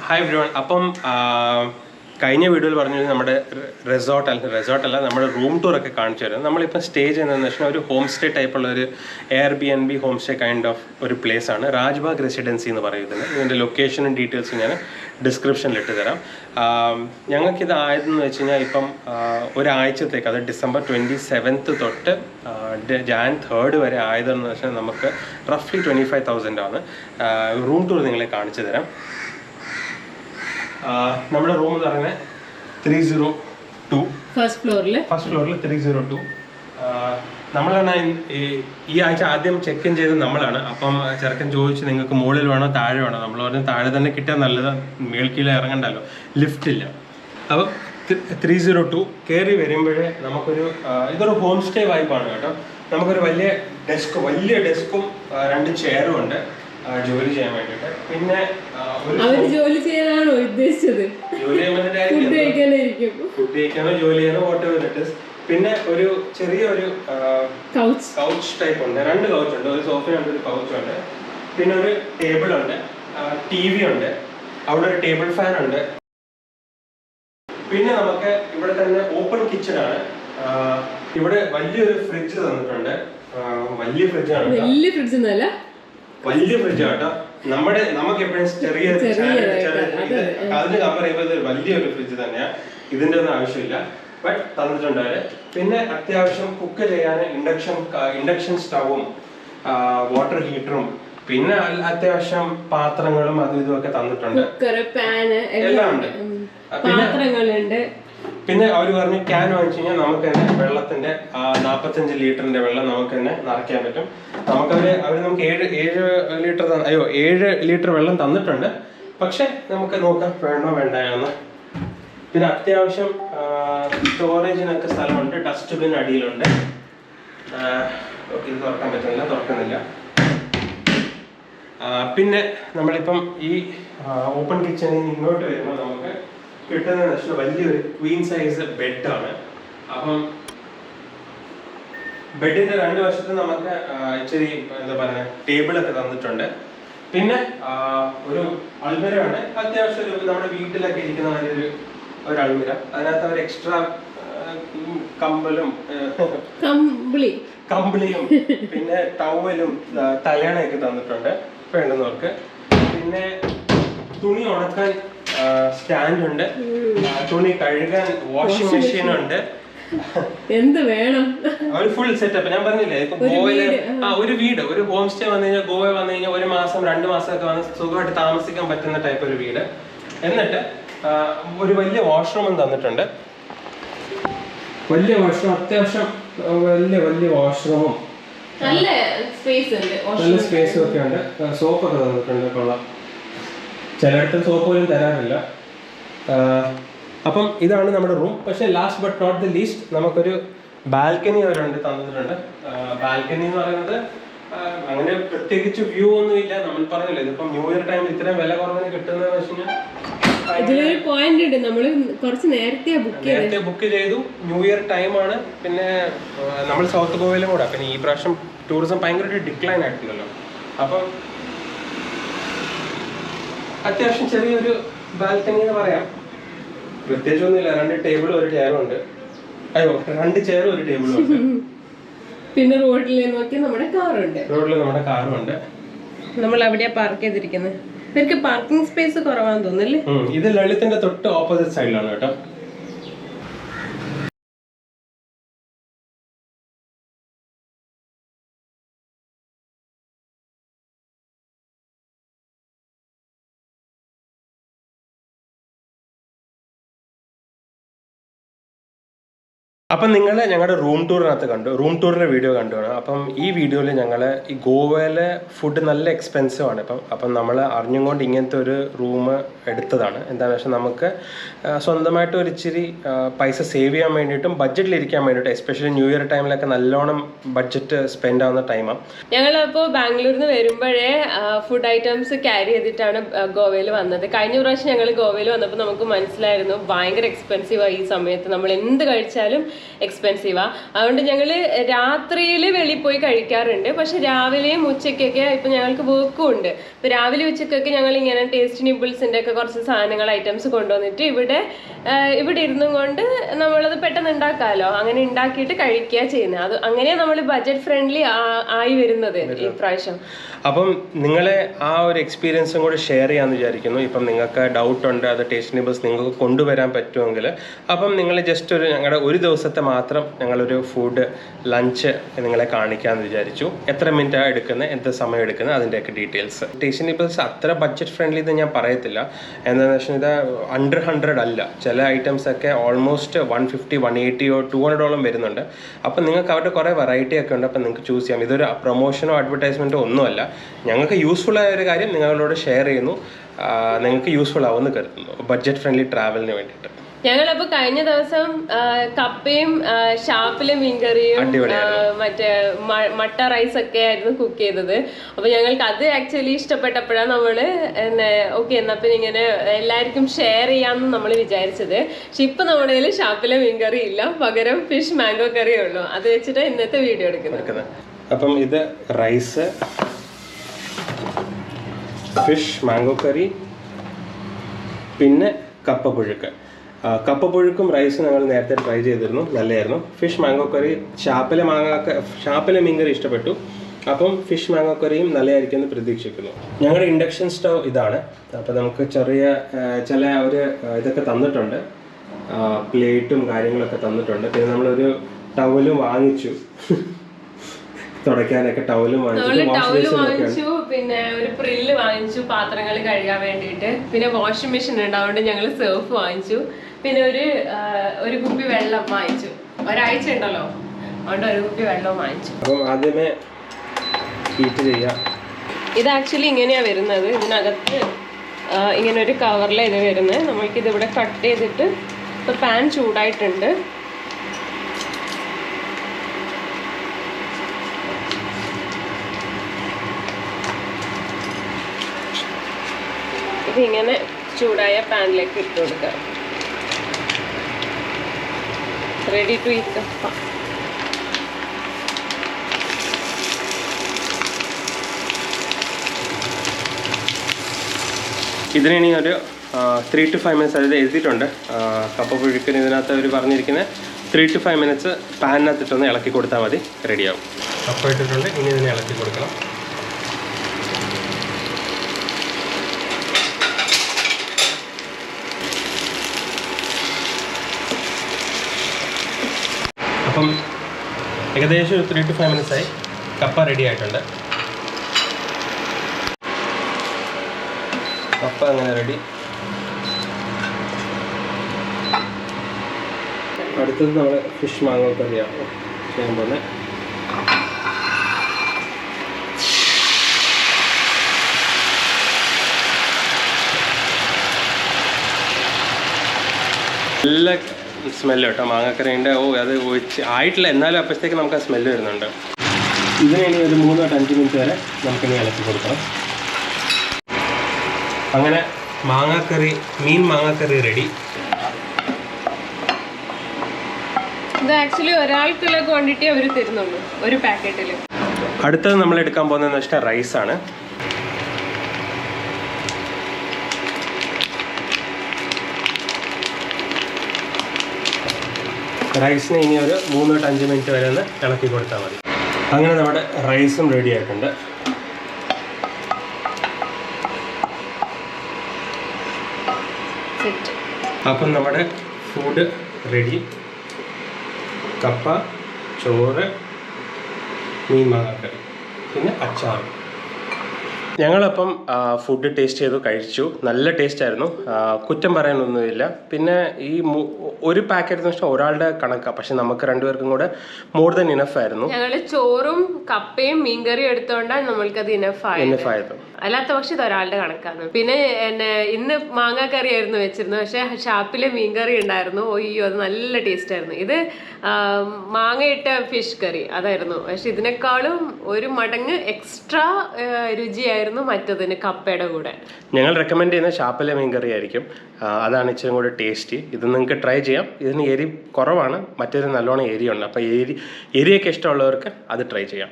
Hi everyone. അപ്പം കഴിഞ്ഞ വീഡിയോയിൽ പറഞ്ഞു നമ്മുടെ റിസോർട്ടല്ല നമ്മുടെ റൂം ടൂറൊക്കെ കാണിച്ചു തരാം. നമ്മളിപ്പോൾ സ്റ്റേ ചെയ്യുന്നതെന്ന് വെച്ചാൽ ഒരു ഹോം സ്റ്റേ ടൈപ്പുള്ള ഒരു Airbnb home stay kind of ഒരു പ്ലേസ് ആണ്. രാജ്ബാഗ് റെസിഡൻസി എന്ന് പറയുന്നത്. ഇതിൻ്റെ ലൊക്കേഷനും ഡീറ്റെയിൽസും ഞാൻ ഡിസ്ക്രിപ്ഷനിൽ ഇട്ട് തരാം. ഞങ്ങൾക്കിത് ആയതെന്ന് വെച്ച് കഴിഞ്ഞാൽ ഇപ്പം ഒരാഴ്ചത്തേക്ക്, അത് December 27th തൊട്ട് January 3rd വരെ ആയതെന്ന് വെച്ചാൽ നമുക്ക് റഫ്ലി 25,000 ആണ്. റൂം ടൂർ നിങ്ങളെ കാണിച്ചു തരാം. നമ്മുടെ റൂം എന്ന് പറയുന്നത് 302 ഫസ്റ്റ് ഫ്ലോറിൽ 302. നമ്മളാണ് ഈ ആഴ്ച ആദ്യം ചെക്ക് ഇൻ ചെയ്തത് നമ്മളാണ്. അപ്പം ചെറുക്കൻ ചോദിച്ചു നിങ്ങൾക്ക് മുകളിൽ വേണോ താഴെ വേണോ. നമ്മൾ പറഞ്ഞു താഴെ തന്നെ കിട്ടിയാൽ നല്ലത്, മേൽക്കീഴ ഇറങ്ങണ്ടല്ലോ, ലിഫ്റ്റ് ഇല്ല. അപ്പം 302 കയറി വരുമ്പോഴേ നമുക്കൊരു ഇതൊരു ഹോം സ്റ്റേ വൈബാണ് കേട്ടോ. നമുക്കൊരു വലിയ ഡെസ്കും 2 ചെയറും ഉണ്ട് ജോലി ചെയ്യാൻ വേണ്ടിട്ട്. പിന്നെ ജോലി ചെയ്യാനാണോ ഉദ്ദേശിച്ചത്? ഫുഡ് കഴിക്കാനോ ജോലി ചെയ്യാനോ whatever it is. പിന്നെ ഒരു ചെറിയൊരു കൗച്ച് ടൈപ്പ് ഉണ്ട്. 2 കൗച്ച് ഉണ്ട്, ഒരു സോഫയുണ്ട്, ഒരു കൗച്ച് ഉണ്ട്. പിന്നെ ഒരു ടേബിൾ ഉണ്ട്, TV ഉണ്ട്, അവിടെ ഒരു ടേബിൾ ഫാൻ ഉണ്ട്. പിന്നെ നമുക്ക് ഇവിടെ തന്നെ ഓപ്പൺ കിച്ചൺ ആണ്. ഇവിടെ വലിയൊരു ഫ്രിഡ്ജ് തന്നിട്ടുണ്ട്. വലിയ ഫ്രിഡ്ജാണ്, വലിയ ഫ്രിഡ്ജ് കേട്ടോ. നമുക്ക് എപ്പോഴും ചെറിയ അതിന് കമ്പയർ ചെയ്യുമ്പോൾ വലിയൊരു ഫ്രിഡ്ജ് തന്നെയാണ്. ഇതിന്റെ ഒന്നും ആവശ്യമില്ല, ബട്ട് തന്നിട്ടുണ്ട് അവര്. പിന്നെ അത്യാവശ്യം കുക്ക് ചെയ്യാൻ ഇൻഡക്ഷൻ സ്റ്റവും വാട്ടർ ഹീറ്ററും പിന്നെ അത്യാവശ്യം പാത്രങ്ങളും അതും ഇതുമൊക്കെ തന്നിട്ടുണ്ട്. എല്ലാം ഉണ്ട്. പിന്നെ അവർ പറഞ്ഞു ക്യാൻ വാങ്ങിച്ചു കഴിഞ്ഞാൽ നമുക്ക് തന്നെ വെള്ളത്തിന്റെ 45 ലിറ്ററിന്റെ വെള്ളം നമുക്ക് തന്നെ നിറയ്ക്കാൻ പറ്റും. അവർ നമുക്ക് 7 ലിറ്റർ വെള്ളം തന്നിട്ടുണ്ട്. പക്ഷെ നമുക്ക് നോക്കാം വേണോ വേണ്ടയെന്ന്. പിന്നെ അത്യാവശ്യം സ്റ്റോറേജിനൊക്കെ സ്ഥലമുണ്ട്. ഡസ്റ്റ്ബിൻ അടിയിലുണ്ട്. ഇത് തുറക്കുന്നില്ല. പിന്നെ നമ്മളിപ്പം ഈ ഓപ്പൺ കിച്ചണിൽ നിന്ന് ഇങ്ങോട്ട് വരുമ്പോൾ നമുക്ക് കിട്ടുന്നതെന്ന് വെച്ചാൽ വലിയൊരു ക്വീൻ സൈസ് ബെഡാണ്. അപ്പം ബെഡിന്റെ 2 വശത്ത് നമുക്ക് ഇച്ചിരി എന്താ പറയുക ടേബിളൊക്കെ തന്നിട്ടുണ്ട്. പിന്നെ ഒരു അൾമിര ഉണ്ട്. അത്യാവശ്യം നമ്മുടെ വീട്ടിലൊക്കെ ഇരിക്കുന്ന മാതിരി ഒരു അൾമിര. അതിനകത്ത് അവർ എക്സ്ട്രാ കമ്പിളിയും പിന്നെ ടവലും തലയണയൊക്കെ തന്നിട്ടുണ്ട് വേണ്ടുന്നവർക്ക്. പിന്നെ തുണി ഉണക്കാൻ സ്റ്റാൻഡ് ഉണ്ട്, തുണി കഴുകാൻ വാഷിംഗ് മെഷീൻ ഉണ്ട്. എന്ത് വേണം, ഒരു ഫുൾ സെറ്റപ്പ്. ഞാൻ പറഞ്ഞില്ലേ ഇപ്പൊ ഗോവയില് ഒരു ഹോം സ്റ്റേ വന്നു കഴിഞ്ഞാൽ, ഗോവ വന്നു കഴിഞ്ഞാൽ 1 മാസം 2 മാസമൊക്കെ വന്ന് സുഖമായിട്ട് താമസിക്കാൻ പറ്റുന്ന ടൈപ്പ് ഒരു വീട്. എന്നിട്ട് ഒരു വലിയ വാഷ്റൂമും തന്നിട്ടുണ്ട്. വലിയ വാഷ്റൂം, അത്യാവശ്യം വലിയ വാഷ്റൂമും നല്ല സ്പേസും ഒക്കെ ഉണ്ട്. സോപ്പൊക്കെ തന്നിട്ടുണ്ട്, കൊള്ളാം. ചിലയിടത്ത് സോപ്പ് പോലും തരാറില്ല. അപ്പം ഇതാണ് നമ്മുടെ റൂം. പക്ഷെ last but not the least നമുക്കൊരു ബാൽക്കണി അവരുണ്ട് തന്നിട്ടുണ്ട്. ബാൽക്കണി എന്ന് പറയുന്നത് അങ്ങനെ പ്രത്യേകിച്ച് വ്യൂ ഒന്നും ഇല്ല. നമ്മൾ പറഞ്ഞില്ല ഇതിപ്പം ന്യൂ ഇയർ ടൈമിൽ ഇത്രയും വില കുറവിന് കിട്ടുന്നതെന്ന് വെച്ച് കഴിഞ്ഞാൽ നേരത്തെ ബുക്ക് ചെയ്തു. ന്യൂ ഇയർ ടൈമാണ്. പിന്നെ നമ്മൾ സൗത്ത് ഗോവയിലും കൂടെ. പിന്നെ ഈ പ്രാവശ്യം ടൂറിസം ഭയങ്കരമായിട്ട് ഡിക്ലൈൻ ആയിട്ടില്ലല്ലോ. അപ്പം അത്യാവശ്യം ചെറിയൊരു ബാൽക്കണി എന്ന് പറയാം. പ്രത്യേകിച്ചൊന്നുമില്ല. 2 ടേബിളും 1 ചെയറും ഉണ്ട്. 2 ചെയറും 1 ടേബിളും ഉണ്ട്. പിന്നെ റോഡിൽ നമ്മുടെ കാറും ഉണ്ട്. നമ്മൾ അവിടെയാ പാർക്ക് ചെയ്തിരിക്കുന്നത്. ഇവർക്ക് പാർക്കിംഗ് സ്പേസ് കുറവാന്ന് തോന്നുന്നല്ലേ. ഇത് ലളിതന്റെ തൊട്ട് ഓപ്പോസിറ്റ് സൈഡിലാണ് കേട്ടോ. അപ്പം നിങ്ങൾ ഞങ്ങളുടെ റൂം ടൂറിനകത്ത് കണ്ടു, റൂം ടൂറിൻ്റെ വീഡിയോ കണ്ടുവേണം. അപ്പം ഈ വീഡിയോയിൽ ഞങ്ങൾ ഈ ഗോവയിലെ ഫുഡ് നല്ല എക്സ്പെൻസീവ് ആണ്. അപ്പം നമ്മൾ അറിഞ്ഞും കൊണ്ട് ഇങ്ങനത്തെ ഒരു റൂം എടുത്തതാണ്. എന്താണെന്ന് വെച്ചാൽ നമുക്ക് സ്വന്തമായിട്ട് ഒരു ഇച്ചിരി പൈസ സേവ് ചെയ്യാൻ വേണ്ടിയിട്ടും ബഡ്ജറ്റിലിരിക്കാൻ വേണ്ടിയിട്ടും, എസ്പെഷ്യലി ന്യൂ ഇയർ ടൈമിലൊക്കെ നല്ലോണം ബഡ്ജറ്റ് സ്പെൻഡ് ആവുന്ന ടൈമാണ്. ഞങ്ങളിപ്പോൾ ബാംഗ്ലൂരിൽ നിന്ന് വരുമ്പോഴേ ഫുഡ് ഐറ്റംസ് ക്യാരി ചെയ്തിട്ടാണ് ഗോവയിൽ വന്നത്. കഴിഞ്ഞ പ്രാവശ്യം ഞങ്ങൾ ഗോവയിൽ വന്നപ്പോൾ നമുക്ക് മനസ്സിലായിരുന്നു ഭയങ്കര എക്സ്പെൻസീവാണ് ഈ സമയത്ത്. നമ്മൾ എന്ത് കഴിച്ചാലും എക്സ്പെൻസീവാണ്. അതുകൊണ്ട് ഞങ്ങൾ രാത്രിയിൽ വെളിയിൽ പോയി കഴിക്കാറുണ്ട്. പക്ഷെ രാവിലെയും ഉച്ചയ്ക്കൊക്കെ ഇപ്പം ഞങ്ങൾക്ക് വർക്കും ഉണ്ട്. ഇപ്പം രാവിലെ ഉച്ചയ്ക്കൊക്കെ ഞങ്ങൾ ഇങ്ങനെ ടേസ്റ്റ് നിബിൾസിൻ്റെ ഒക്കെ കുറച്ച് സാധനങ്ങൾ ഐറ്റംസ് കൊണ്ടുവന്നിട്ട് ഇവിടെ ഇരുന്നും കൊണ്ട് നമ്മളത് പെട്ടെന്ന് ഉണ്ടാക്കാമല്ലോ, അങ്ങനെ ഉണ്ടാക്കിയിട്ട് കഴിക്കുക ചെയ്യുന്നത്. അത് അങ്ങനെയാണ് നമ്മൾ ബഡ്ജറ്റ് ഫ്രണ്ട്ലി ആയി വരുന്നത് ഈ പ്രാവശ്യം. അപ്പം നിങ്ങളെ ആ ഒരു എക്സ്പീരിയൻസും കൂടി ഷെയർ ചെയ്യാമെന്ന് വിചാരിക്കുന്നു. ഇപ്പം നിങ്ങൾക്ക് ഡൗട്ട് ഉണ്ട് അത് ടേസ്റ്റ് നിബിൾസ് നിങ്ങൾക്ക് കൊണ്ടുവരാൻ പറ്റുമെങ്കിൽ അപ്പം നിങ്ങൾ ജസ്റ്റ് ഞങ്ങളുടെ ഒരു ദിവസത്തെ മാത്രം ഞങ്ങളൊരു ഫുഡ് ലഞ്ച് നിങ്ങളെ കാണിക്കാമെന്ന് വിചാരിച്ചു. എത്ര മിനിറ്റ് എടുക്കുന്നത്, എന്ത് സമയം എടുക്കുന്നത്, അതിൻ്റെയൊക്കെ ഡീറ്റെയിൽസ്. ടേസ്റ്റ് നിബിൾസ് അത്ര ബഡ്ജറ്റ് ഫ്രണ്ട്ലി എന്ന് ഞാൻ പറയത്തില്ല. എന്താണെന്ന് വെച്ചാൽ ഇത് അണ്ടർ 100 അല്ല. ചില ഐറ്റംസ് ഒക്കെ ഓൾമോസ്റ്റ് 150, 180 or 200 വരുന്നുണ്ട്. അപ്പം നിങ്ങൾക്ക് അവരുടെ കുറേ വെറൈറ്റി ഒക്കെ ഉണ്ട്. അപ്പം നിങ്ങൾക്ക് ചൂസ് ചെയ്യാം. ഇതൊരു പ്രൊമോഷനോ അഡ്വർടൈസ്മെൻറ്റോ ഒന്നുമല്ല. ഞങ്ങൾക്ക് യൂസ്ഫുൾ ആയ ഒരു കാര്യം നിങ്ങളോട് ഷെയർ ചെയ്യുന്നു. നിങ്ങൾക്ക് യൂസ്ഫുൾ ആവുമെന്ന് കരുതുന്നു ബഡ്ജറ്റ് ഫ്രണ്ട്ലി ട്രാവലിന് വേണ്ടിയിട്ട്. ഞങ്ങളപ്പോൾ കഴിഞ്ഞ ദിവസം കപ്പയും ഷാപ്പിലെ മീൻകറിയും മറ്റേ മട്ട റൈസ് ഒക്കെ ആയിരുന്നു കുക്ക് ചെയ്തത്. അപ്പൊ ഞങ്ങൾക്ക് അത് ആക്ച്വലി ഇഷ്ടപ്പെട്ടപ്പോഴാണ് നമ്മള് ഓക്കെ എന്നാ പിന്നെ ഇങ്ങനെ എല്ലാവർക്കും ഷെയർ ചെയ്യാമെന്ന് നമ്മൾ വിചാരിച്ചത്. പക്ഷെ ഇപ്പൊ നമ്മുടെ കയ്യിൽ ഷാപ്പിലെ മീൻകറി ഇല്ല, പകരം ഫിഷ് മാംഗോ കറിയേ ഉള്ളൂ. അത് വെച്ചിട്ട് ഇന്നത്തെ വീഡിയോ എടുക്കുന്നത്. അപ്പം ഇത് റൈസ്, ഫിഷ് മാംഗോ കറി, പിന്നെ കപ്പപ്പുഴുക്ക്. കപ്പപ്പുഴുക്കും റൈസും ഞങ്ങൾ നേരത്തെ ട്രൈ ചെയ്തിരുന്നു, നല്ലതായിരുന്നു. ഫിഷ് മാംഗോ കറി, ഷാപ്പിലെ മീൻകറി ഇഷ്ടപ്പെട്ടു. അപ്പം ഫിഷ് മാംഗോ കറിയും നല്ലതായിരിക്കും എന്ന് പ്രതീക്ഷിക്കുന്നു. ഞങ്ങളുടെ ഇൻഡക്ഷൻ സ്റ്റവ് ഇതാണ്. അപ്പോൾ നമുക്ക് ചില ഒരു ഇതൊക്കെ തന്നിട്ടുണ്ട്, പ്ലേറ്റും കാര്യങ്ങളൊക്കെ തന്നിട്ടുണ്ട്. പിന്നെ നമ്മളൊരു ടവലും വാങ്ങിച്ചു, തുടയ്ക്കാനൊക്കെ ടവലും വാങ്ങിച്ചു. പിന്നെ ഒരു പ്രില്ല് വാങ്ങിച്ചു പാത്രങ്ങൾ കഴുകാൻ വേണ്ടിയിട്ട്. പിന്നെ വാഷിംഗ് മെഷീൻ ഉണ്ട്, അതുകൊണ്ട് ഞങ്ങൾ സർഫ് വാങ്ങിച്ചു. പിന്നെ ഒരു കുപ്പി വെള്ളം വാങ്ങിച്ചു. ഒരാഴ്ച ഉണ്ടല്ലോ, അതുകൊണ്ട് ഒരു കുപ്പി വെള്ളം വാങ്ങിച്ചു. അപ്പം ആദ്യമേ ഹീറ്റ് ചെയ്യാം. ഇത് ആക്ച്വലി ഇങ്ങനെയാ വരുന്നത്. ഇതിനകത്ത് ഇങ്ങനെ ഒരു കവറിലാണ് ഇത് വരുന്നത്. നമ്മൾക്കിത് ഇവിടെ കട്ട് ചെയ്തിട്ട് ഇപ്പൊ പാൻ ചൂടായിട്ടുണ്ട്. ഇതിങ്ങനെ ചൂടായ പാനിലേക്ക് ഇട്ട് കൊടുക്കുക. റെഡി ടു ഈറ്റ് കപ്പ. ഇതിനി ഒരു 3 to 5 minutes, അതായത് എഴുതിയിട്ടുണ്ട് കപ്പ പുഴുക്കിന് ഇതിനകത്ത് അവർ പറഞ്ഞിരിക്കുന്നത് 3 to 5 minutes പാനിനകത്തിട്ടൊന്ന് ഇളക്കി കൊടുത്താൽ മതി, റെഡിയാവും. കപ്പ ഇട്ടിട്ടുണ്ട്, ഇനി ഇതിനെ ഇളക്കി കൊടുക്കണം. അപ്പം ഏകദേശം ഒരു 3 to 5 minutes ആയി. കപ്പ റെഡി ആയിട്ടുണ്ട്. കപ്പ അങ്ങനെ റെഡി. അടുത്തത് നമ്മൾ ഫിഷ് മാംഗോ കറിയാണ് ചെയ്യാൻ പോകുന്നത്. നല്ല സ്മെല്ല് കേട്ടോ മാങ്ങക്കറിൻ്റെ. അത് ആയിട്ടില്ല, എന്നാലും അപ്പോഴത്തേക്ക് നമുക്ക് ആ സ്മെല്ല് വരുന്നുണ്ട്. ഇതിനി ഒരു 3 to 5 minutes വരെ നമുക്കിനി ഇളക്കി കൊടുക്കണം. അങ്ങനെ മീൻ മാങ്ങാക്കറി റെഡി. ഇത് ആക്ച്വലി ഒരാൾക്കുള്ള ക്വാണ്ടിറ്റി അവർ തരുന്നുള്ളൂ ഒരു പാക്കറ്റിൽ. അടുത്തത് നമ്മൾ എടുക്കാൻ പോകുന്നതെന്ന് വെച്ചാൽ റൈസാണ്. റൈസിന് ഇനി ഒരു 3 to 5 minutes വരെ ഒന്ന് ഇളക്കി കൊടുത്താൽ മതി. അങ്ങനെ നമ്മുടെ റൈസും റെഡി ആയിട്ടുണ്ട്. അപ്പം നമ്മുടെ ഫുഡ് റെഡി. കപ്പ, ചോറ്, മീൻ മാങ്ങാക്കറി, പിന്നെ അച്ചാർ. ഞങ്ങളപ്പം ഫുഡ് ടേസ്റ്റ് ചെയ്തു, കഴിച്ചു. നല്ല ടേസ്റ്റ് ആയിരുന്നു, കുറ്റം പറയാനൊന്നുമില്ല. പിന്നെ ഈ ഒരു പാക്കറ്റ് എന്ന് വെച്ചാൽ ഒരാളുടെ കണക്കാണ്, പക്ഷെ നമുക്ക് രണ്ടുപേർക്കും കൂടെ മോർ ദാൻ ഇനഫ് ആയിരുന്നു. ഞങ്ങള് ചോറും കപ്പയും മീൻകറിയും എടുത്തോണ്ടാണ് നമ്മൾക്കത് ഇനഫ് ആയിരുന്നു. അല്ലാത്ത പക്ഷെ ഇത് ഒരാളുടെ കണക്കാണ്. പിന്നെ ഇന്ന് മാങ്ങാക്കറി ആയിരുന്നു വെച്ചിരുന്നത്, പക്ഷെ ഷാപ്പിലെ മീൻകറി ഉണ്ടായിരുന്നു. ഒയ്യോ, അത് നല്ല ടേസ്റ്റ് ആയിരുന്നു. ഇത് മാങ്ങയിട്ട ഫിഷ് കറി അതായിരുന്നു, പക്ഷെ ഇതിനേക്കാളും ഒരു മടങ്ങ് എക്സ്ട്രാ രുചിയായിരുന്നു ആയിരുന്നു മറ്റതിന് കപ്പയുടെ കൂടെ. ഞങ്ങൾ റെക്കമെൻഡ് ചെയ്യുന്ന ഷാപ്പിലെ മീൻകറി ആയിരിക്കും. അതാണ് ഇച്ചിരി കൂടെ ടേസ്റ്റി. ഇത് നിങ്ങൾക്ക് ട്രൈ ചെയ്യാം. ഇതിന് എരി കുറവാണ്, മറ്റൊരു നല്ലോണം എരിയുണ്ട്. അപ്പോൾ എരിയൊക്കെ ഇഷ്ടമുള്ളവർക്ക് അത് ട്രൈ ചെയ്യാം.